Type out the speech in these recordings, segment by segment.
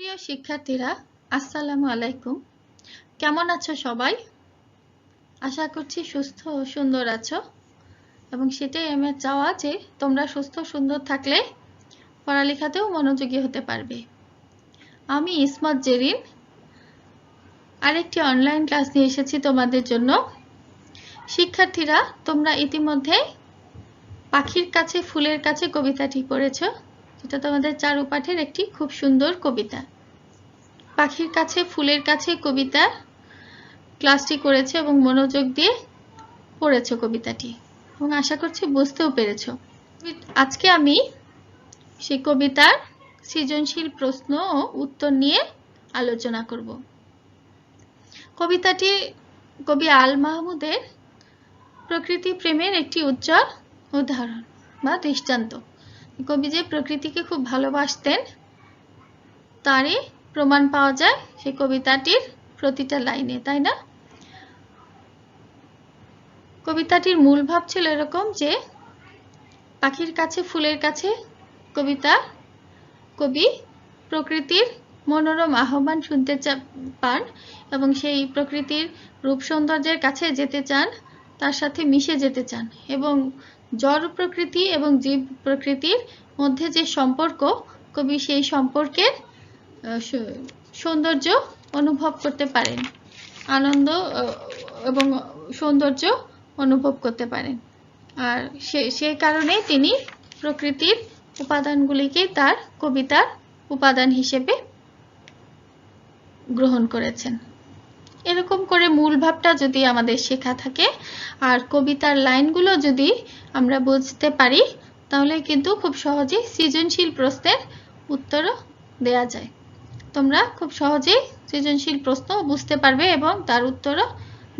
প্রিয় শিক্ষার্থীরা, আসসালামু আলাইকুম। কেমন আছো সবাই? আশা করছি সুস্থ ও সুন্দর আছো, এবং সেটাই আমার চাওয়া যে তোমরা সুস্থ সুন্দর থাকলে পড়ালেখাতেও মনোযোগী হতে পারবে। আমি ইসমত জেরিন আরেকটি অনলাইন ক্লাস নিয়ে এসেছি তোমাদের জন্য। শিক্ষার্থীরা, তোমরা ইতিমধ্যে পাখির কাছে ফুলের কাছে কবিতাটি পড়েছো, যেটা তোমাদের চারুপাঠের একটি খুব সুন্দর কবিতা। পাখির কাছে ফুলের কাছে কবিতা ক্লাসটি করেছে এবং মনোযোগ দিয়ে পড়েছো কবিতাটি, এবং আশা করছি বুঝতেও পেরেছো। আজকে আমি সেই কবিতার সৃজনশীল প্রশ্ন ও উত্তর নিয়ে আলোচনা করব। কবিতাটি কবি আল মাহমুদের প্রকৃতি প্রেমের একটি উজ্জ্বল উদাহরণ বা দৃষ্টান্ত। কবি যে প্রকৃতিকে খুব ভালোবাসতেন তারই প্রমাণ পাওয়া যায় সেই কবিতাটির প্রতিটা লাইনে, তাই না? কবিতাটির মূল ভাব ছিল এরকম যে পাখির কাছে ফুলের কাছে কবিতা কবি প্রকৃতির মনোরম আহ্বান শুনতে পান এবং সেই প্রকৃতির রূপ সৌন্দর্যের কাছে যেতে চান, তার সাথে মিশে যেতে চান, এবং জড় প্রকৃতি এবং জীব প্রকৃতির মধ্যে যে সম্পর্ক, কবি সেই সম্পর্কের সৌন্দর্য অনুভব করতে পারেন, আনন্দ এবং সৌন্দর্য অনুভব করতে পারেন। আর সেই কারণেই তিনি প্রকৃতির উপাদানগুলিকে তার কবিতার উপাদান হিসেবে গ্রহণ করেছেন। এরকম করে মূল ভাবটা যদি আমাদের শেখা থাকে আর কবিতার লাইনগুলো যদি আমরা বুঝতে পারি, তাহলে কিন্তু খুব সহজেই সৃজনশীল প্রশ্নের উত্তরও দেয়া যায়। তোমরা খুব সহজেই সৃজনশীল প্রশ্ন বুঝতে পারবে এবং তার উত্তরও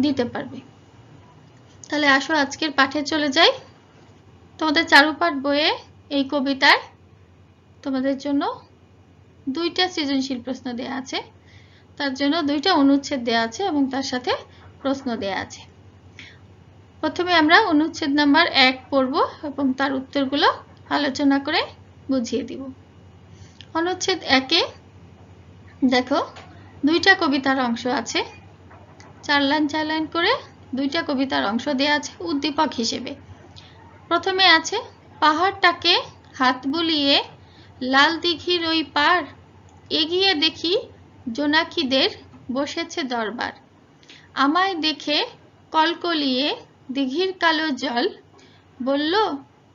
দিতে পারবে। তাহলে আসো আজকের পাঠে চলে যাই। তোমাদের চারুপাঠ বইয়ে এই কবিতায় তোমাদের জন্য দুইটা সৃজনশীল প্রশ্ন দেয়া আছে, তার জন্য দুইটা অনুচ্ছেদ দেয়া আছে এবং তার সাথে প্রশ্ন দেয়া আছে। প্রথমে আমরা অনুচ্ছেদ নাম্বার 1 পড়ব এবং তার উত্তরগুলো আলোচনা করে বুঝিয়ে দিব। অনুচ্ছেদ 1-এ দেখো দুইটা কবিতার অংশ আছে, 4 লাইন 4 লাইন করে দুইটা কবিতার অংশ দেয়া আছে উদ্দীপক হিসেবে। প্রথমে আছে, পাহাড়টাকে হাত বুলিয়ে লাল দিঘির ওই পার এগিয়ে দেখি জোনাকিদের বসেছে দরবার, আমায় দেখে কলকলিয়ে দিঘির কালো জল বলল,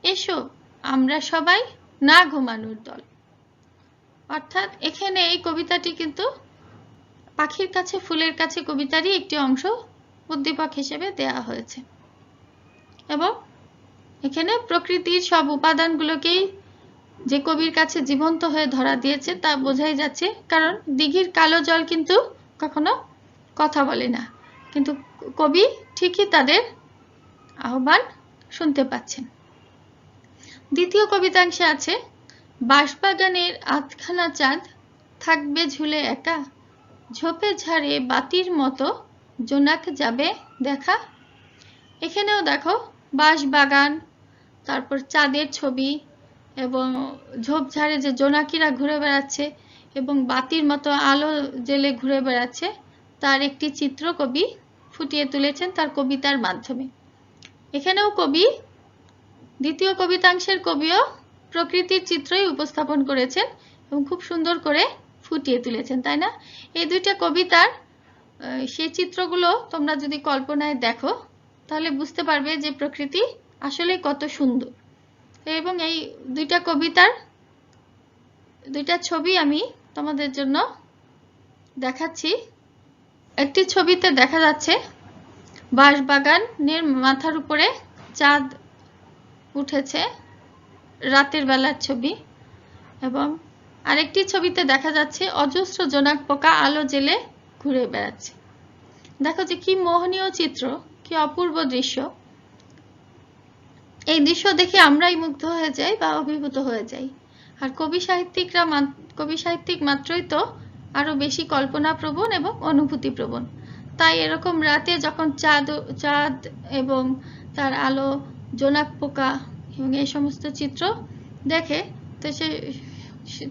এসো আমরা সবাই না ঘুমানোর দল। অর্থাৎ এখানে এই কবিতাটি কিন্তু পাখির কাছে ফুলের কাছে কবিতারই একটি অংশ উদ্দীপক হিসেবে দেয়া হয়েছে, এবং এখানে প্রকৃতির সব উপাদানগুলোকেই যে কবির কাছে জীবন্ত হয়ে ধরা দিয়েছে তা বোঝাই যাচ্ছে, কারণ দিঘির কালো জল কিন্তু কখনো কথা বলে না, কিন্তু কবি ঠিকই তাদের আহ্বান শুনতে পাচ্ছেন। দ্বিতীয় কবিতাংশে আছে, বাঁশবাগানের আধখানা চাঁদ থাকবে ঝুলে একা, ঝোপে ঝাড়ে বাতির মতো জোনাক যাবে দেখা। এখানেও দেখো বাঁশবাগান, তারপর চাঁদের ছবি, এবং ঝোপঝাড়ে যে জোনাকিরা ঘুরে বেড়াচ্ছে এবং বাতির মতো আলো জেলে ঘুরে বেড়াচ্ছে, তার একটি চিত্র কবি ফুটিয়ে তুলেছেন তার কবিতার মাধ্যমে। এখানেও কবি, দ্বিতীয় কবিতাংশের কবিও প্রকৃতির চিত্রই উপস্থাপন করেছেন এবং খুব সুন্দর করে ফুটিয়ে তুলেছেন, তাই না? এই দুইটা কবিতার সেই চিত্রগুলো তোমরা যদি কল্পনায় দেখো তাহলে বুঝতে পারবে যে প্রকৃতি আসলে কত সুন্দর। এবং এই দুইটা কবিতার দুইটা ছবি আমি তোমাদের জন্য দেখাচ্ছি। একটি ছবিতে দেখা যাচ্ছে বাঁশবাগানের মাথার উপরে চাঁদ উঠেছে, রাতের বেলার ছবি, এবং আরেকটি ছবিতে দেখা যাচ্ছে অজস্র জোনাক পোকা আলো জেলে ঘুরে বেড়াচ্ছে। দেখো যে কি মোহনীয় চিত্র, কি অপূর্ব দৃশ্য। এই দৃশ্য দেখে আমরাই মুগ্ধ হয়ে যাই বা অভিভূত হয়ে যাই। আর কবি সাহিত্যিক মাত্রই তো আরো বেশি কল্পনাপ্রবণ এবং অনুভূতিপ্রবণ। তাই এরকম রাতে যখন চাঁদ এবং তার আলো, জোনাক পোকা এবং এই সমস্ত চিত্র দেখে, তো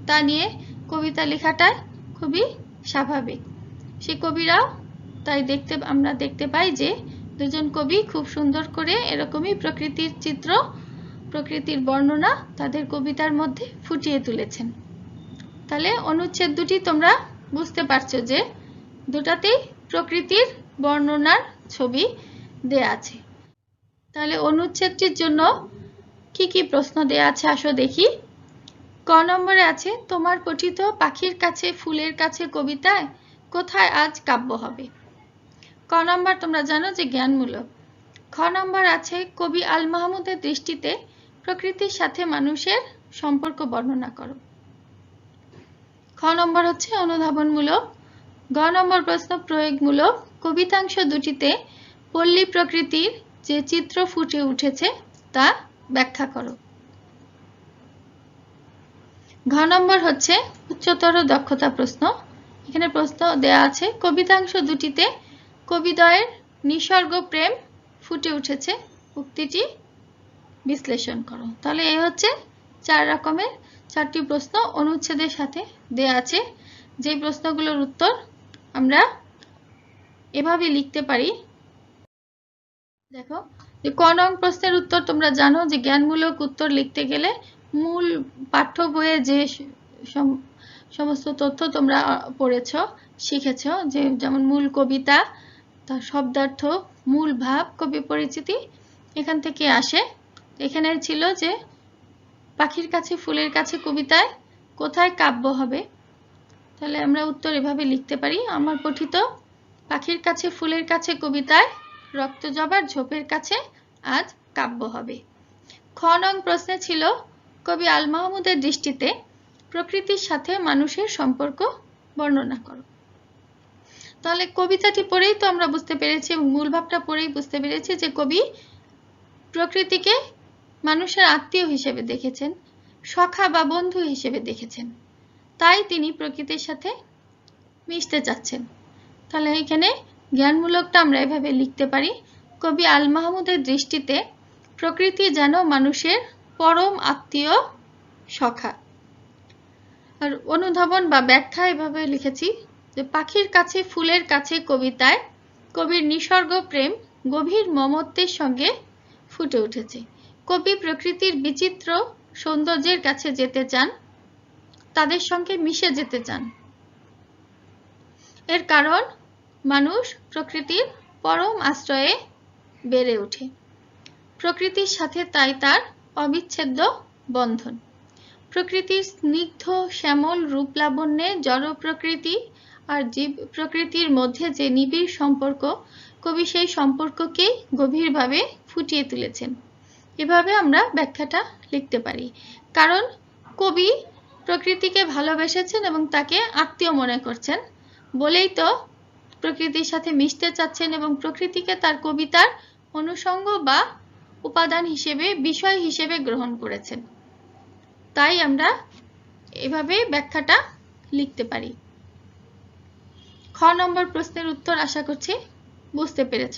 তা নিয়ে কবিতা লেখাটা খুবই স্বাভাবিক। সেই কবিরাও তাই আমরা দেখতে পাই যে দুজন কবি খুব সুন্দর করে এরকমই প্রকৃতির চিত্র, প্রকৃতির বর্ণনা তাদের কবিতার মধ্যে ফুটিয়ে তুলেছেন। তাহলে অনুচ্ছেদ দুটি তোমরা বুঝতে পারছো যে দুটাতেই প্রকৃতির বর্ণনার ছবি দেয়া আছে। তাহলে অনুচ্ছেদটির জন্য কি কি প্রশ্ন দেয়া আছে আসো দেখি। ক নম্বরে আছে, তোমার পঠিত পাখির কাছে ফুলের কাছে কবিতায় কোথায় আজ কাব্য হবে? ক নম্বর তোমরা জানো যে জ্ঞানমূলক। খ নম্বর আছে, কবি আল মাহমুদের দৃষ্টিতে প্রকৃতির সাথে মানুষের সম্পর্ক বর্ণনা করো। খ নম্বর হচ্ছে অনুধাবনমূলক। গ নম্বর প্রশ্ন প্রয়োগমূলক। কবিতাংশ দুটিতে পল্লী প্রকৃতির যে চিত্র ফুটে উঠেছে তা ব্যাখ্যা করো। ঘ নম্বর হচ্ছে উচ্চতর দক্ষতা প্রশ্ন। এখানে প্রশ্ন দেয়া আছে, কবিতাংশ দুটিতে কবিদ্বয়ের নিসর্গ প্রেম ফুটে উঠেছে, উক্তিটি বিশ্লেষণ করো। তাহলে এই হচ্ছে 4 রকমের 4টি প্রশ্ন অনুচ্ছেদের সাথে দেয়া আছে। যে প্রশ্নগুলোর উত্তর আমরা এভাবে লিখতে পারি। দেখো যে ক নং প্রশ্নের উত্তর তোমরা জানো যে জ্ঞানমূলক উত্তর লিখতে গেলে মূল পাঠ্য বইয়ে যে সমস্ত তথ্য তোমরা পড়েছো, শিখেছো, যে যেমন মূল কবিতা, তার শব্দার্থ, মূল ভাব, কবি পরিচিতি এখান থেকে আসে। এখানে ছিল যে পাখির কাছে ফুলের কাছে কবিতায় কোথায় কাব্য হবে। তাহলে আমরা উত্তর এভাবে লিখতে পারি, আমার পঠিত পাখির কাছে ফুলের কাছে কবিতায় রক্তজবার ঝোপের কাছে আজ কাব্য হবে। খ নং প্রশ্নে ছিল, কবি আল মাহমুদের দৃষ্টিতে প্রকৃতির সাথে মানুষের সম্পর্ক বর্ণনা করো। তাহলে কবিতাটি পড়েই তো আমরা বুঝতে পেরেছি, মূল ভাবটা পড়েই বুঝতে পেরেছি যে কবি প্রকৃতিকে মানুষের আত্মীয় হিসেবে দেখেছেন, সখা বা বন্ধু হিসেবে দেখেছেন, তাই তিনি প্রকৃতির সাথে মিশতে চাচ্ছেন। তাহলে এখানে জ্ঞানমূলকটা আমরা এভাবে লিখতে পারি, কবি আল মাহমুদের দৃষ্টিতে প্রকৃতি যেন মানুষের পরম আত্মীয় সখা। আর অনুধাবন বা ব্যাখ্যা এভাবে লিখেছি যে পাখির কাছে ফুলের কাছে কবিতায় কবির নিসর্গ প্রেম গভীর মমত্বের সঙ্গে ফুটে উঠেছে। কবি প্রকৃতির বিচিত্র সৌন্দর্যের কাছে যেতে চান, তাদের সঙ্গে মিশে যেতে চান। এর কারণ মানুষ প্রকৃতির পরম আশ্রয়ে বেড়ে ওঠে, প্রকৃতির সাথে তাই তার অবিচ্ছেদ্য বন্ধন। প্রকৃতির স্নিগ্ধ শ্যামল রূপ লাবণ্যে জড় প্রকৃতি আর জীব প্রকৃতির মধ্যে যে নিবিড় সম্পর্ক, কবি সেই সম্পর্ককেই গভীরভাবে ফুটিয়ে তুলেছেন। এভাবে আমরা ব্যাখ্যাটা লিখতে পারি, কারণ কবি প্রকৃতিকে ভালোবেসেছেন এবং তাকে আত্মীয় মনে করছেন বলেই তো প্রকৃতির সাথে মিশতে চাচ্ছেন এবং প্রকৃতিকে তার কবিতার অনুষঙ্গ বা উপাদান হিসেবে, বিষয় হিসেবে গ্রহণ করেছেন। তাই আমরা এভাবে ব্যাখ্যাটা লিখতে পারি। খ নম্বর প্রশ্নের উত্তর আশা করছি বুঝতে পেরেছ।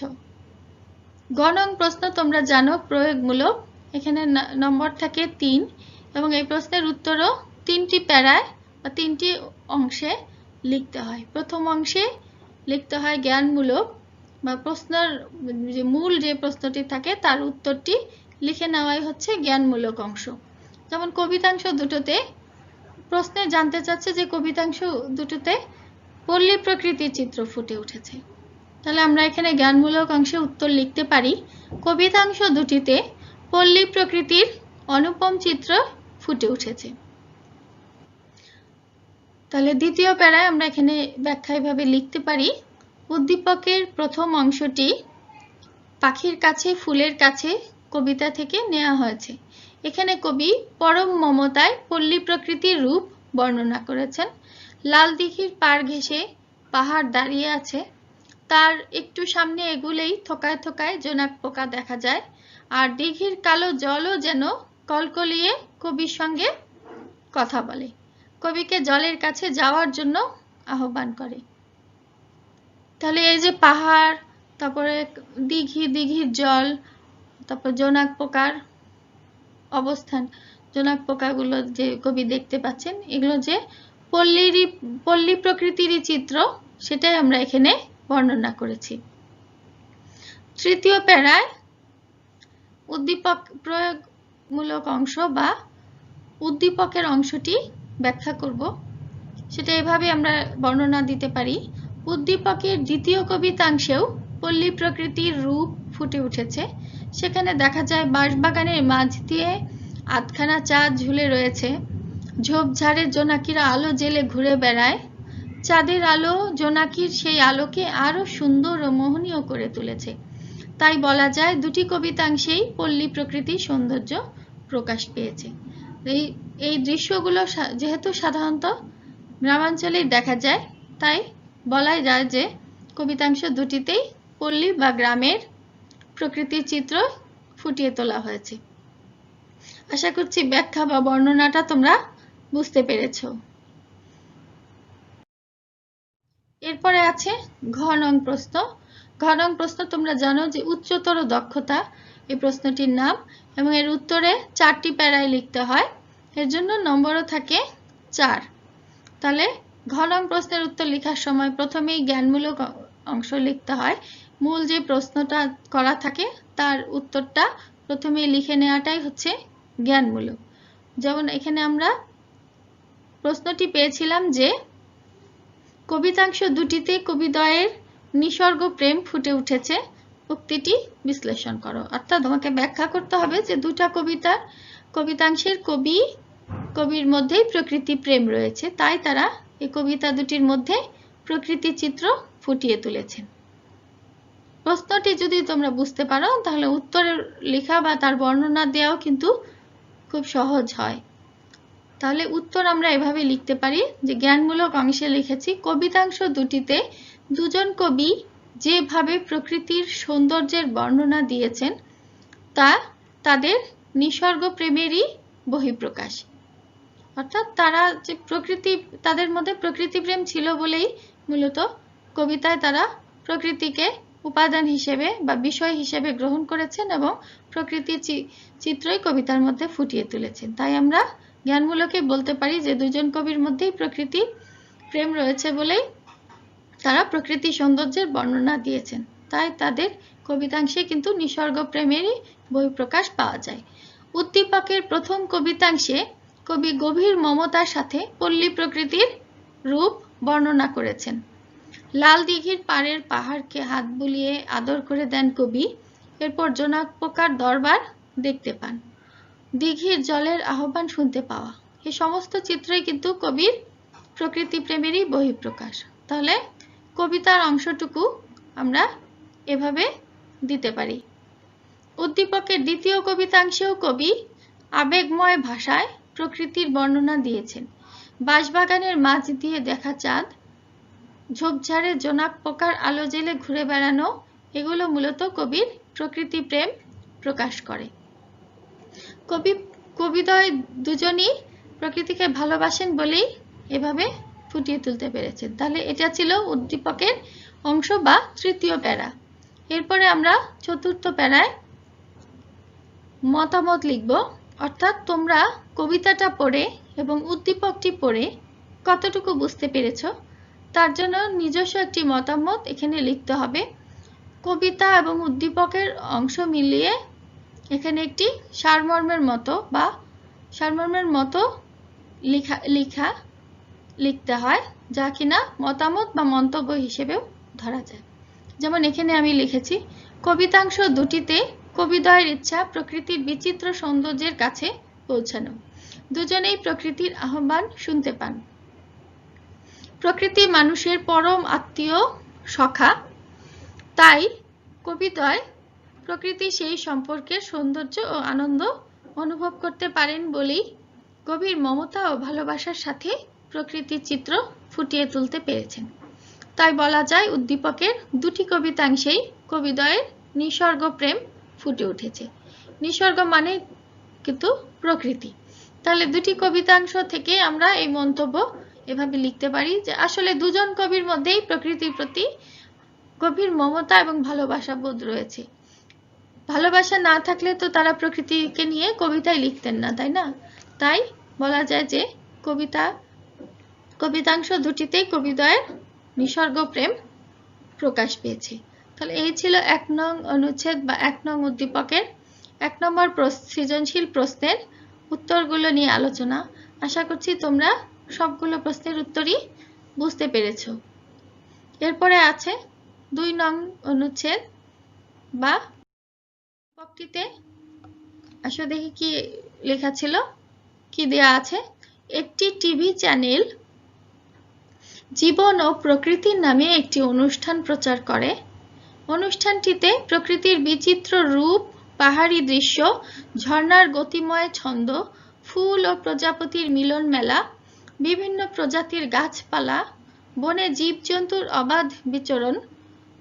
গ নং প্রশ্ন তোমরা জানো প্রয়োগমূলক। এখানে নম্বর থাকে 3 এবং এই প্রশ্নের উত্তরও 3টি প্যারায় বা 3টি অংশে লিখতে হয়। প্রথম অংশে লিখতে হয় জ্ঞানমূলক বা প্রশ্নের যে মূল যে প্রশ্নটি থাকে তার উত্তরটি লিখে নেওয়াই হচ্ছে জ্ঞানমূলক অংশ। যেমন কবিতাংশ দুটোতে প্রশ্নে জানতে চাচ্ছে যে কবিতাংশ দুটোতে পল্লী প্রকৃতির চিত্র ফুটে উঠেছে। তাহলে আমরা এখানে জ্ঞানমূলক অংশে উত্তর লিখতে পারি, কবিতাংশ দুটিতে পল্লী প্রকৃতির অনুপম চিত্র ফুটে উঠেছে। তাহলে দ্বিতীয় প্যারায় আমরা এখানে ব্যাখ্যা এভাবে লিখতে পারি, উদ্দীপকের প্রথম অংশটি পাখির কাছে ফুলের কাছে কবিতা থেকে নেওয়া হয়েছে। এখানে কবি পরম মমতায় পল্লী প্রকৃতির রূপ বর্ণনা করেছেন। লাল দিঘির পাড় ঘেঁষে পাহাড় দাঁড়িয়ে আছে, তার একটু সামনে এগুলেই থোকায় থোকায় জোনাক পোকা দেখা যায়, আর দিঘির কালো জলও যেন কলকলিয়ে কবির সঙ্গে কথা বলে, কবিকে জলের কাছে যাওয়ার জন্য আহ্বান করে। তাহলে এই যে পাহাড়, তারপরে দিঘির জল, তারপর জোনাক পোকার অবস্থান, জোনাক পোকাগুলো যে কবি দেখতে পাচ্ছেন, এগুলো যে পল্লী প্রকৃতিরই চিত্র, সেটাই আমরা এখানে বর্ণনা করেছি। তৃতীয় প্যারায় উদ্দীপক প্রয়োগমূলক অংশ বা উদ্দীপকের অংশটি ব্যাখ্যা করব। সেটা এভাবে আমরা বর্ণনা দিতে পারি। উদ্দীপকের দ্বিতীয় কবিতাংশেও পল্লী প্রকৃতির রূপ ফুটে উঠেছে। সেখানে দেখা যায় বাঁশবাগানের মাঝ দিয়ে আধখানা চাঁদ ঝুলে রয়েছে। ঝোপঝাড়ে জোনাকিরা আলো জেলে ঘুরে বেড়ায়। চাঁদের আলো জোনাকির সেই আলোকে আরো সুন্দর ও মোহনীয় করে তুলেছে। তাই বলা যায় দুটি কবিতাংশেই পল্লী প্রকৃতির সৌন্দর্য প্রকাশ পেয়েছে। এই দৃশ্যগুলো যেহেতু সাধারণত গ্রামাঞ্চলেই দেখা যায়, তাই বলা যায় যে কবিতাংশ দুটিতেই পল্লী বা গ্রামের প্রকৃতির চিত্র ফুটিয়ে তোলা হয়েছে। আশা করছি ব্যাখ্যা বা বর্ণনাটা তোমরা বুঝতে পেরেছো। এরপরে আছে ঘ নং প্রশ্ন। ঘ নং প্রশ্ন তোমরা জানো যে উচ্চতর দক্ষতা এই প্রশ্নটির নাম, এবং এর উত্তরে 4টি প্যারায় লিখতে হয়। এর জন্য নম্বরও থাকে 4। তাহলে ঘ নং প্রশ্নের উত্তর লেখার সময় প্রথমেই জ্ঞানমূলক অংশ লিখতে হয়। মূল যে প্রশ্নটা করা থাকে তার উত্তরটা প্রথমেই লিখে নেওয়াটাই হচ্ছে জ্ঞানমূলক। যেমন এখানে আমরা প্রশ্নটি পেয়েছিলাম যে কবিতাংশ দুটিতে কবিদ্বয়ের নিসর্গ প্রেম ফুটে উঠেছে, উক্তিটি বিশ্লেষণ করো। অর্থাৎ তোমাকে ব্যাখ্যা করতে হবে যে দুটা কবিতাংশের কবির মধ্যেই প্রকৃতি প্রেম রয়েছে, তাই তারা এই কবিতা দুটির মধ্যে প্রকৃতি চিত্র ফুটিয়ে তুলেছেন। প্রশ্নটি যদি তোমরা বুঝতে পারো তাহলে উত্তরের লেখা বা তার বর্ণনা দেওয়াও কিন্তু খুব সহজ হয়। তাহলে উত্তর আমরা এভাবে লিখতে পারি যে জ্ঞানমূলক অংশে লিখেছি কবিতাংশ দুটিতে দুজন কবি যেভাবে প্রকৃতির সৌন্দর্যের বর্ণনা দিয়েছেন তা তাদের নিসর্গ প্রেমেরই বহিঃপ্রকাশ। অর্থাৎ তারা যে তাদের মধ্যে প্রকৃতি প্রেম ছিল বলেই মূলত কবিতায় তারা প্রকৃতিকে উপাদান হিসেবে বা বিষয় হিসেবে গ্রহণ করেছেন এবং প্রকৃতির চিত্রই কবিতার মধ্যে ফুটিয়ে তুলেছেন। তাই আমরা জ্ঞানমূলকে বলতে পারি যে দুজন কবির মধ্যেই প্রকৃতি প্রেম রয়েছে বলেই তারা প্রকৃতি সৌন্দর্যের বর্ণনা দিয়েছেন, তাই তাদের কবিতাংশে কিন্তু নিসর্গ প্রেমেরই বহিঃপ্রকাশ পাওয়া যায়। উদ্দীপকের প্রথম কবিতাংশে কবি গভীর মমতার সাথে পল্লী প্রকৃতির রূপ বর্ণনা করেছেন। লাল দিঘির পাড়ের পাহাড়কে হাত বুলিয়ে আদর করে দেন কবি। এরপর জোনাক পোকার দরবার দেখতে পান, দিঘির জলের আহ্বান শুনতে পাওয়া। এই সমস্ত চিত্রই কিন্তু কবির প্রকৃতি প্রেমেরই বহিঃপ্রকাশ। তাহলে কবিতার অংশটুকু আমরা এভাবে দিতে পারি। উদ্দীপকের দ্বিতীয় কবিতাংশেও কবি আবেগময় ভাষায় প্রকৃতির বর্ণনা দিয়েছেন। বাঁশবাগানের মাঝ দিয়ে দেখা চাঁদ, ঝোপঝাড়ে জোনাক পোকার আলো জেলে ঘুরে বেড়ানো, এগুলো মূলত কবির প্রকৃতি প্রেম প্রকাশ করে। কবিদ্বয় দুজনই প্রকৃতিকে ভালোবাসেন বলেই এভাবে ফুটিয়ে তুলতে পেরেছেন। তাহলে এটা ছিল উদ্দীপকের অংশ বা তৃতীয় প্যারা। এরপরে আমরা চতুর্থ প্যারায় মতামত লিখব। অর্থাৎ তোমরা কবিতাটা পড়ে এবং উদ্দীপকটি পড়ে কতটুকু বুঝতে পেরেছ তার জন্য নিজস্ব একটি মতামত এখানে লিখতে হবে। কবিতা এবং উদ্দীপকের অংশ মিলিয়ে এখানে একটি সারমর্মের মতো লিখতে হয়, যা কিনা মতামত বা মন্তব্য হিসেবেও ধরা যায়। যেমন এখানে আমি লিখেছি কবিতাংশ দুটিতে কবিদ্বয়ের ইচ্ছা প্রকৃতির বিচিত্র সৌন্দর্যের কাছে পৌঁছানো। দুজনেই প্রকৃতির আহ্বান শুনতে পান। প্রকৃতি মানুষের পরম আত্মীয় সখা, তাই কবিদ্বয় প্রকৃতির সেই সম্পর্কের সৌন্দর্য ও আনন্দ অনুভব করতে পারেন বলেই গভীর মমতা ও ভালোবাসার সাথে প্রকৃতির চিত্র ফুটিয়ে তুলতে পেরেছেন। তাই বলা যায় উদ্দীপকের দুটি কবিতাংশেই কবিদ্বয়ের নিসর্গ প্রেম ফুটে উঠেছে। নিসর্গ মানে কিন্তু প্রকৃতি। তাহলে দুটি কবিতাংশ থেকে আমরা এই মন্তব্য এভাবে লিখতে পারি যে আসলে দুজন কবির মধ্যেই প্রকৃতির প্রতি গভীর মমতা এবং ভালোবাসা বোধ রয়েছে। ভালোবাসা না থাকলে তো তারা প্রকৃতিকে নিয়ে কবিতায় লিখতেন না, তাই না? তাই বলা যায় যে কবিতা কবিতাংশ দুটিতেই কবিদ্বয়ের নিসর্গ প্রেম প্রকাশ পেয়েছে। তাহলে এই ছিল 1 নং অনুচ্ছেদ বা 1 নং উদ্দীপকের 1 নম্বর সৃজনশীল প্রশ্নের উত্তরগুলো নিয়ে আলোচনা। আশা করছি তোমরা সবগুলো প্রশ্নের উত্তরই বুঝতে পেরেছো। এরপরে আছে 2 নং অনুচ্ছেদ বা উদ্দীপকটিতে আসো দেখি কি লেখা ছিল, কি দেয়া আছে। একটি টিভি চ্যানেল জীবন ও প্রকৃতির নামে একটি অনুষ্ঠান প্রচার করে। অনুষ্ঠানটিতে প্রকৃতির বিচিত্র রূপ, পাহাড়ি দৃশ্য, ঝর্ণার গতিময় ছন্দ, ফুল ও প্রজাপতির মিলন মেলা, বিভিন্ন প্রজাতির গাছপালা, বনে জীবজন্তুর অবাধ বিচরণ,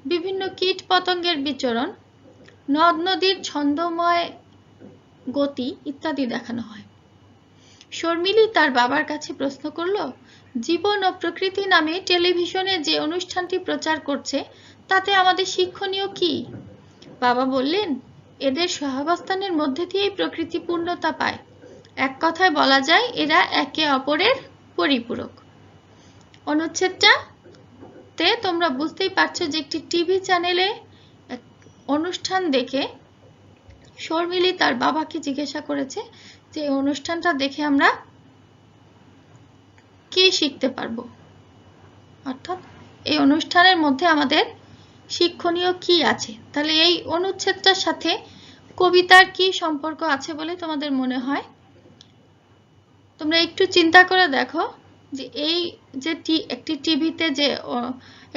বিভিন্ন কীট পতঙ্গের বিচরণ, নদ নদীর ছন্দময় গতি ইত্যাদি দেখানো হয়। শর্মিলী তার বাবার কাছে প্রশ্ন করলো, জীবন ও প্রকৃতি নামে টেলিভিশনে যে অনুষ্ঠানটি প্রচার করছে তাতে আমাদের শিক্ষণীয় কি? বাবা বললেন, এদের সহাবস্থানের মধ্যে দিয়েই প্রকৃতি পূর্ণতা পায়। এক কথায় বলা যায় এরা একে অপরের পরিপূরক। অনুচ্ছেদটাতে তোমরা বুঝতেই পারছো যে একটি টিভি চ্যানেলে অনুষ্ঠান দেখে শর্মিলী তার বাবাকে জিজ্ঞাসা করেছে যে অনুষ্ঠানটা দেখে আমরা কি শিখতে পারবো, অর্থাৎ এই অনুষ্ঠানের মধ্যে আমাদের শিক্ষণীয় কি আছে। তাহলে এই অনুচ্ছেদটার সাথে কবিতার কি সম্পর্ক আছে বলে তোমাদের মনে হয়? তোমরা একটু চিন্তা করে দেখো যে এই যে একটি টিভিতে যে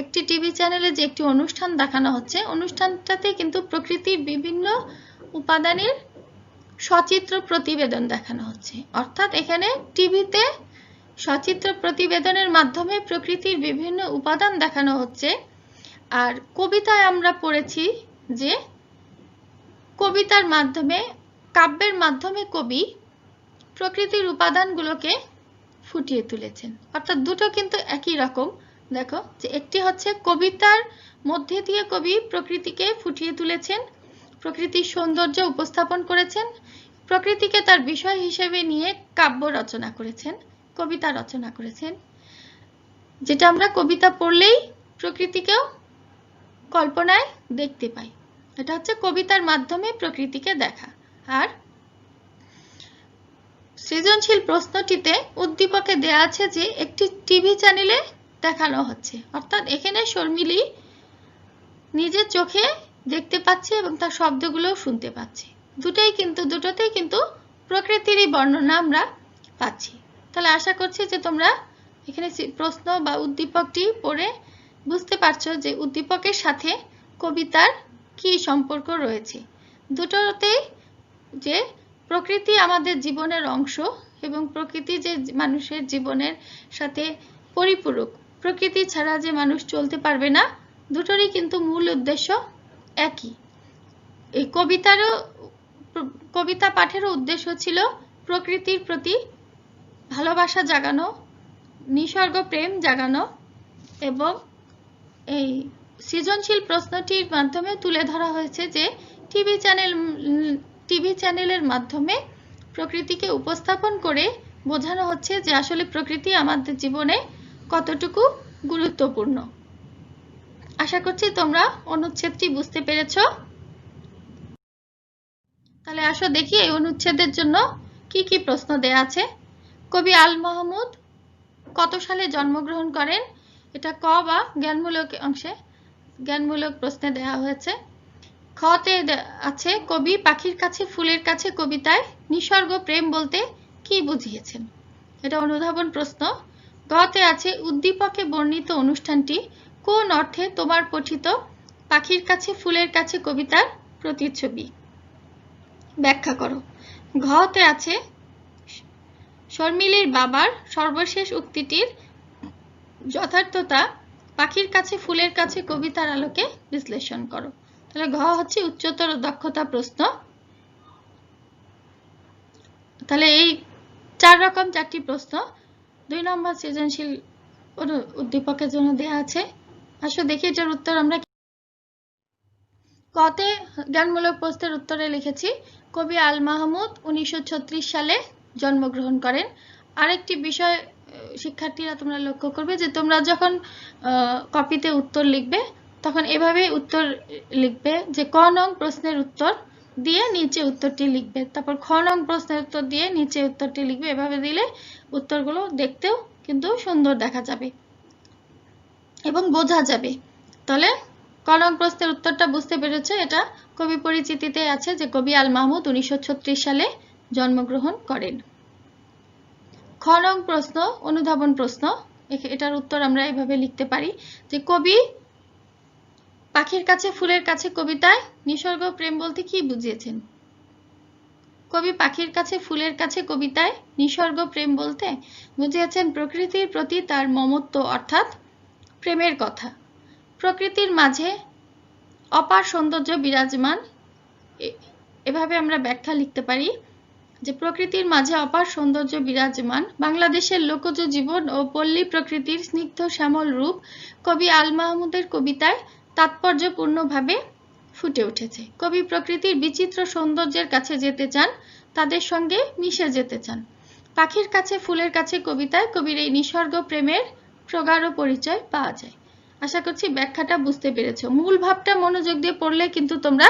একটি টিভি চ্যানেলে যে একটি অনুষ্ঠান দেখানো হচ্ছে, অনুষ্ঠানটাতে কিন্তু প্রকৃতির বিভিন্ন উপাদানের সচিত্র প্রতিবেদন দেখানো হচ্ছে। অর্থাৎ এখানে টিভিতে সচিত্র প্রতিবেদনের মাধ্যমে প্রকৃতির বিভিন্ন উপাদান দেখানো হচ্ছে। আর কবিতায় আমরা পড়েছি যে কবিতার মাধ্যমে, কাব্যের মাধ্যমে কবি প্রকৃতির উপাদানগুলোকে ফুটিয়ে তুলেছেন। অর্থাৎ দুটো কিন্তু একই রকম। দেখো যে একটি হচ্ছে কবিতার মধ্যে দিয়ে কবি প্রকৃতিকে ফুটিয়ে তুলেছেন, প্রকৃতির সৌন্দর্য উপস্থাপন করেছেন, প্রকৃতিকে তার বিষয় হিসেবে নিয়ে কাব্য রচনা করেছেন, কবিতা রচনা করেছেন। যেটা আমরা কবিতা পড়লেই প্রকৃতিকেও কল্পনায় দেখতে পাই। এটা হচ্ছে কবিতার মাধ্যমে প্রকৃতিকে দেখা। আর সৃজনশীল প্রশ্নটিতে উদ্দীপকে দেয়া আছে যে একটি টিভি চ্যানেলে দেখানো হচ্ছে। অর্থাৎ এখানে শর্মিলী নিজের চোখে দেখতে পাচ্ছে এবং তার শব্দগুলোও শুনতে পাচ্ছে। দুটোতেই কিন্তু প্রকৃতিরই বর্ণনা আমরা পাচ্ছি। তাহলে আশা করছি যে তোমরা এখানে প্রশ্ন বা উদ্দীপকটি পড়ে বুঝতে পারছো যে উদ্দীপকের সাথে কবিতার কি সম্পর্ক রয়েছে। দুটোতেই যে প্রকৃতি আমাদের জীবনের অংশ এবং প্রকৃতি যে মানুষের জীবনের সাথে পরিপূরক, প্রকৃতি ছাড়া যে মানুষ চলতে পারবে না, দুটোরই কিন্তু মূল উদ্দেশ্য একই। এই কবিতা পাঠেরও উদ্দেশ্য ছিল প্রকৃতির প্রতি ভালোবাসা জাগানো, নিসর্গ প্রেম জাগানো এবং এই সৃজনশীল প্রশ্নটির মাধ্যমে তুলে ধরা হয়েছে যে টিভি চ্যানেলের মাধ্যমে প্রকৃতিকে উপস্থাপন করে বোঝানো হচ্ছে যে আসলে প্রকৃতি আমাদের জীবনে কতটুকু গুরুত্বপূর্ণ। আশা করছি তোমরা অনুচ্ছেদটি বুঝতে পেরেছো। তাহলে আসো দেখি এই অনুচ্ছেদের জন্য কি কি প্রশ্ন দেয়া আছে। কবি আল মাহমুদ কত সালে জন্মগ্রহণ করেন? এটা ক বা জ্ঞানমূলক অংশে, জ্ঞানমূলক প্রশ্নে দেওয়া হয়েছে। খতে আছে কবি পাখির কাছে ফুলের কাছে কবিতায় নিসর্গ প্রেম বলতে কি বুঝিয়েছেন? এটা অনুধাবন প্রশ্ন। গতে আছে উদ্দীপকে বর্ণিত অনুষ্ঠানটি কোন অর্থে তোমার পঠিত পাখির কাছে ফুলের কাছে কবিতার প্রতিচ্ছবি, ব্যাখ্যা করো। ঘতে আছে শর্মিলীর বাবার সর্বশেষ উক্তিটির যথার্থতা পাখির কাছে ফুলের কাছে কবিতার আলোকে বিশ্লেষণ করো। তাহলে ঘ হচ্ছে উচ্চতর দক্ষতা প্রশ্ন। তাহলে এই 4টি প্রশ্ন 2 নম্বর সৃজনশীল উদ্দীপকের জন্য দেয়া আছে। আসো দেখি এটার উত্তর আমরা। কতে জ্ঞানমূলক প্রশ্নের উত্তরে লিখেছি কবি আল মাহমুদ 1936 সালে জন্মগ্রহণ করেন। আরেকটি বিষয় শিক্ষার্থীরা তোমরা লক্ষ্য করবে যে তোমরা যখন কপিতে উত্তর লিখবে তখন এভাবে উত্তর লিখবে যে ক নং প্রশ্নের উত্তর দিয়ে নিচে উত্তরটি লিখবে, তারপর খ নং প্রশ্নের উত্তর দিয়ে নিচে উত্তরটি লিখবে। এভাবে দিলে উত্তরগুলো দেখতেও কিন্তু সুন্দর দেখা যাবে এবং বোঝা যাবে। তাহলে ক নং প্রশ্নের উত্তরটা বুঝতে পেরেছো, এটা কবি পরিচিতিতে আছে যে কবি আল মাহমুদ 1936 সালে জন্মগ্রহণ করেন। খ নং প্রশ্ন অনুধাবন প্রশ্ন, এটার উত্তর আমরা এভাবে লিখতে পারি যে কবি পাখির কাছে ফুলের কাছে কবিতায় নিসর্গ প্রেম বলতে কি বুঝিয়েছেন? কবি পাখির কাছে ফুলের কাছে কবিতায় নিসর্গ প্রেম বলতে বুঝিয়েছেন প্রকৃতির প্রতি তার মমত্ব অর্থাৎ প্রেমের কথা। প্রকৃতির মাঝে অপার সৌন্দর্য বিরাজমান, এভাবে আমরা ব্যাখ্যা লিখতে পারি যে প্রকৃতির মাঝে অপার সৌন্দর্য বিরাজমান, বাংলাদেশের লোকজ জীবন ও পল্লী প্রকৃতির স্নিগ্ধ শ্যামল রূপ কবি আল মাহমুদের কবিতায় তাৎপর্যপূর্ণভাবে ফুটে উঠেছে। কবি প্রকৃতির বিচিত্র সৌন্দর্যের কাছে যেতে চান, তাদের সঙ্গে মিশে যেতে চান। পাখির কাছে ফুলের কাছে কবিতায় কবির এই নিসর্গ প্রেমের প্রগাঢ় পরিচয় পাওয়া যায়। আশা করছি ব্যাখ্যাটা বুঝতে পেরেছো। মূল ভাবটা মনোযোগ দিয়ে পড়লে কিন্তু তোমরা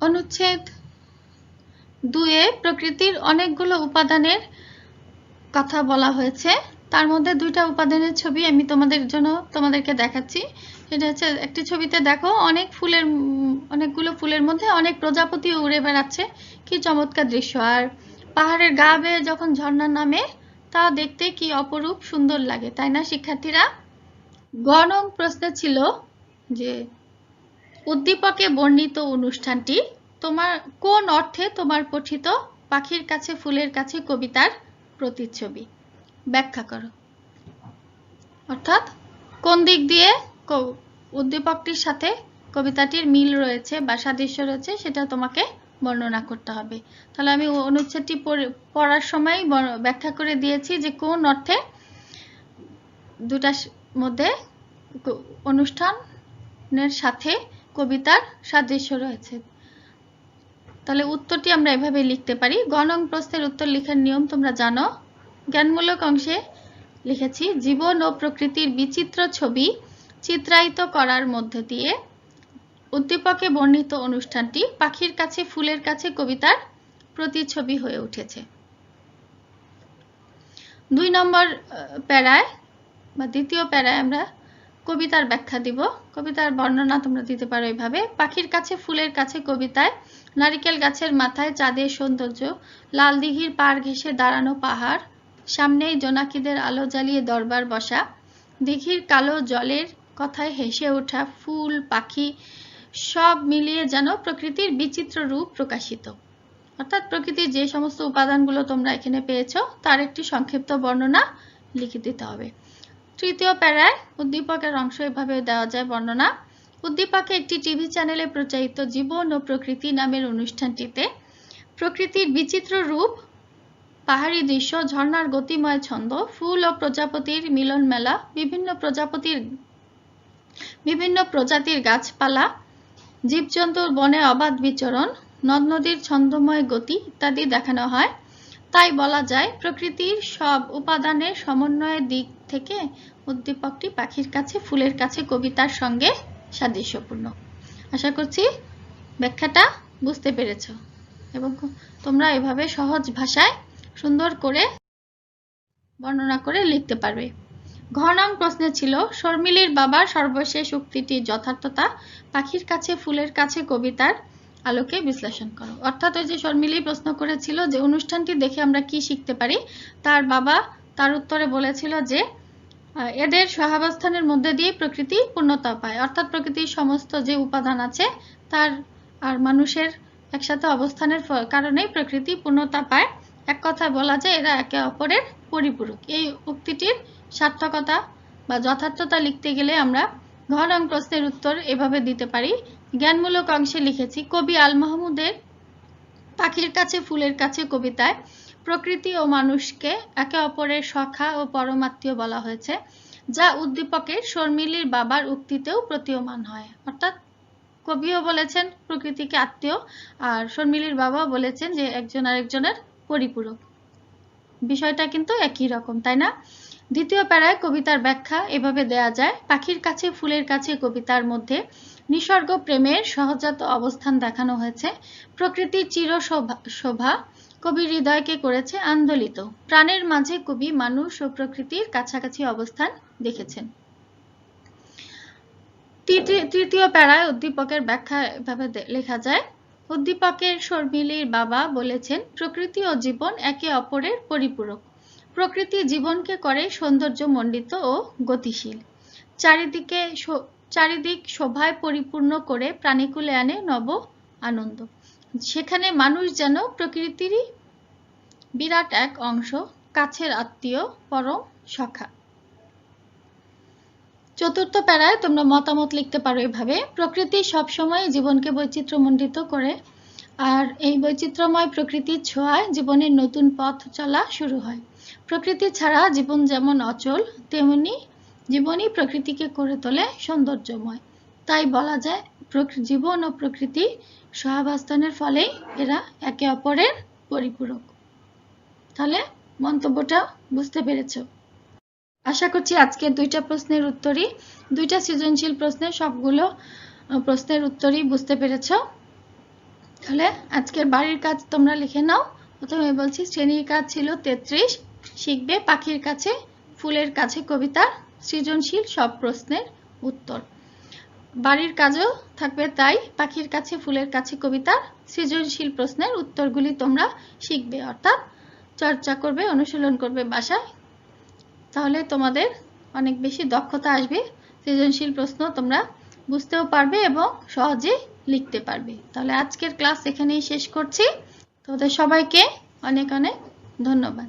অনুচ্ছেদ 2-এ প্রকৃতির অনেকগুলো উপাদানের কথা বলা হয়েছে, তার মধ্যে 2টা উপাদানের ছবি আমি তোমাদেরকে দেখাচ্ছি। সেটা হচ্ছে একটি ছবিতে দেখো অনেকগুলো ফুলের মধ্যে অনেক প্রজাপতি উড়ে বেড়াচ্ছে, কি চমৎকার দৃশ্য। আর পাহাড়ের গা বেয়ে যখন ঝর্ণা নামে তা দেখতে কি অপরূপ সুন্দর লাগে, তাই না শিক্ষার্থীরা? গ নং প্রশ্ন ছিল যে উদ্দীপকে বর্ণিত অনুষ্ঠানটি তোমার কোন অর্থে তোমার পঠিত পাখির কাছে ফুলের কাছে কবিতার প্রতিচ্ছবি, ব্যাখ্যা করো। অর্থাৎ কোন দিক দিয়ে উদ্দীপকটির সাথে কবিতাটির মিল রয়েছে বা সাদৃশ্য রয়েছে সেটা তোমাকে বর্ণনা করতে হবে। তাহলে আমি অনুচ্ছেদটি পড়ার সময় ব্যাখ্যা করে দিয়েছি যে কোন অর্থে দুটার মধ্যে অনুষ্ঠানের সাথে কবিতার সাদৃশ্য রয়েছে। তাহলে উত্তরটি আমরা এভাবে লিখতে পারি। গ নং প্রশ্নের উত্তর লেখার নিয়ম তোমরা জানো। জ্ঞানমূলক অংশে লিখেছি জীবন ও প্রকৃতির বিচিত্র ছবি চিত্রায়িত করার মধ্য দিয়ে উদ্দীপকে বর্ণিত অনুষ্ঠানটি পাখির কাছে ফুলের কাছে কবিতার প্রতিচ্ছবি হয়ে উঠেছে। 2 নম্বর প্যারায় বা দ্বিতীয় প্যারায় আমরা কবিতার ব্যাখ্যা দিব। কবিতার বর্ণনা তোমরা দিতে পারো এভাবে। পাখির কাছে ফুলের কাছে কবিতায় নারিকেল গাছের মাথায় চাঁদের সৌন্দর্য, লাল দিঘির পাড় ঘেঁষে দাঁড়ানো পাহাড়, সামনেই জোনাকিদের আলো জ্বালিয়ে দরবার বসা, দিঘির কালো জলের কথায় হেসে ওঠা ফুল পাখি সব মিলিয়ে যেন প্রকৃতির বিচিত্র রূপ প্রকাশিত। অর্থাৎ প্রকৃতির যে সমস্ত উপাদানগুলো তোমরা এখানে পেয়েছো তার একটি সংক্ষিপ্ত বর্ণনা লিখে দিতে হবে। তৃতীয় প্যারায় উদ্দীপকের অংশ এভাবে দেওয়া যায় বর্ণনা। উদ্দীপকে একটি টিভি চ্যানেলে প্রচারিত জীবন ও প্রকৃতি নামের অনুষ্ঠানটিতে প্রকৃতির বিচিত্র রূপ, পাহাড়ি দৃশ্য, ঝর্ণার গতিময় ছন্দ, ফুল ও প্রজাপতির মিলন মেলা, বিভিন্ন প্রজাতির গাছপালা, জীবজন্তুর বনে অবাধ বিচরণ, নদ নদীর ছন্দময় গতি ইত্যাদি দেখানো হয়। তাই বলা যায় প্রকৃতির সব উপাদানের সমন্বয়ের দিক থেকে উদ্দীপকটি পাখির কাছে ফুলের কাছে কবিতার সঙ্গে সাদৃশ্যপূর্ণ। আশা করছি ব্যাখ্যাটা বুঝতে পেরেছ এবং তোমরা এভাবে সহজ ভাষায় সুন্দর করে বর্ণনা করে লিখতে পারবে। ঘ নং প্রশ্নে ছিল শর্মিলীর বাবার সর্বশেষ উক্তিটির যথার্থতা পাখির কাছে ফুলের কাছে কবিতার আলোকে বিশ্লেষণ করো। অর্থাৎ ওই যে শর্মিলী প্রশ্ন করেছিল যে অনুষ্ঠানটি দেখে আমরা কি শিখতে পারি, তার বাবা তার উত্তরে বলেছিল যে এদের সহাবস্থানের মধ্যে দিয়ে প্রকৃতি পূর্ণতা পায়। অর্থাৎ প্রকৃতির সমস্ত যে উপাদান আছে তার আর মানুষের একসাথে অবস্থানের কারণেই প্রকৃতি পূর্ণতা পায়। এক কথায় বলা যায় এরা একে অপরের পরিপূরক। এই উক্তিটির সার্থকতা বা যথার্থতা লিখতে গেলে আমরা ঘ নং প্রশ্নের উত্তর এভাবে দিতে পারি। জ্ঞানমূলক অংশে লিখেছি কবি আল মাহমুদের পাখির কাছে ফুলের কাছে কবিতায় প্রকৃতি ও মানুষকে একে অপরের সখা ও পরমাত্মীয় বলা হয়েছে, যা উদ্দীপকের শর্মিলীর বাবার উক্তিতেও প্রতীয়মান হয়। অর্থাৎ কবিও বলেছেন প্রকৃতিকে আত্মীয় আর শর্মিলীর বাবাও বলেছেন যে একজন আরেকজনের পরিপূরক। বিষয়টা কিন্তু একই রকম, তাই না? দ্বিতীয় প্যারায় কবিতার ব্যাখ্যা এভাবে দেয়া যায়: পাখির কাছে ফুলের কাছে কবিতার মধ্যে নিসর্গ প্রেমের সহজাত অবস্থান দেখানো হয়েছে। প্রকৃতির চির শোভা কবির হৃদয়কে করেছে আন্দোলিত। প্রাণের মাঝে কবি মানুষ ও প্রকৃতির কাছাকাছি অবস্থান দেখেছেন। তৃতীয় প্যারায় উদ্দীপকের ব্যাখ্যা এভাবে লেখা যায়: উদ্দীপকের শর্মিলীর বাবা বলেছেন, প্রকৃতি ও জীবন একে অপরের পরিপূরক। প্রকৃতি জীবনকে করে সৌন্দর্যমণ্ডিত ও গতিশীল। চারিদিক শোভায় পরিপূর্ণ করে প্রাণীকুলে আনে নব আনন্দ। সেখানে মানুষ যেন প্রকৃতিরই বিরাট এক অংশ, কাছের আত্মীয়, পরম সখা। চতুর্থ প্যারায় তোমরা মতামত লিখতে পারো এভাবে: প্রকৃতি সবসময় জীবনকে বৈচিত্র্যমণ্ডিত করে, আর এই বৈচিত্র্যময় প্রকৃতির ছোঁয়ায় জীবনের নতুন পথ চলা শুরু হয়। প্রকৃতি ছাড়া জীবন যেমন অচল, তেমনি জীবনই প্রকৃতিকে করে তোলে সৌন্দর্যময়। তাই বলা যায় জীবন ও প্রকৃতি সহাবস্থানের ফলেই এরা একে অপরের পরিপূরক। তাহলে মন্তব্যটা বুঝতে পেরেছ? আশা করছি আজকের দুইটা প্রশ্নের উত্তরই, দুইটা সৃজনশীল প্রশ্নের সবগুলো প্রশ্নের উত্তরই বুঝতে পেরেছ। তাহলে আজকের বাড়ির কাজ তোমরা লিখে নাও। প্রথমে বলছি, শ্রেণীর কাজ ছিল 33। শিখবে পাখির কাছে ফুলের কাছে কবিতার সৃজনশীল সব প্রশ্নের উত্তর। বাড়ির কাজও থাকবে তাই, পাখির কাছে ফুলের কাছে কবিতার সৃজনশীল প্রশ্নের উত্তরগুলি তোমরা শিখবে, অর্থাৎ চর্চা করবে, অনুশীলন করবে বাসায়। তাহলে তোমাদের অনেক বেশি দক্ষতা আসবে, সৃজনশীল প্রশ্ন তোমরা বুঝতেও পারবে এবং সহজে লিখতে পারবে। তাহলে আজকের ক্লাস এখানেই শেষ করছি। তোমাদের সবাইকে অনেক অনেক ধন্যবাদ।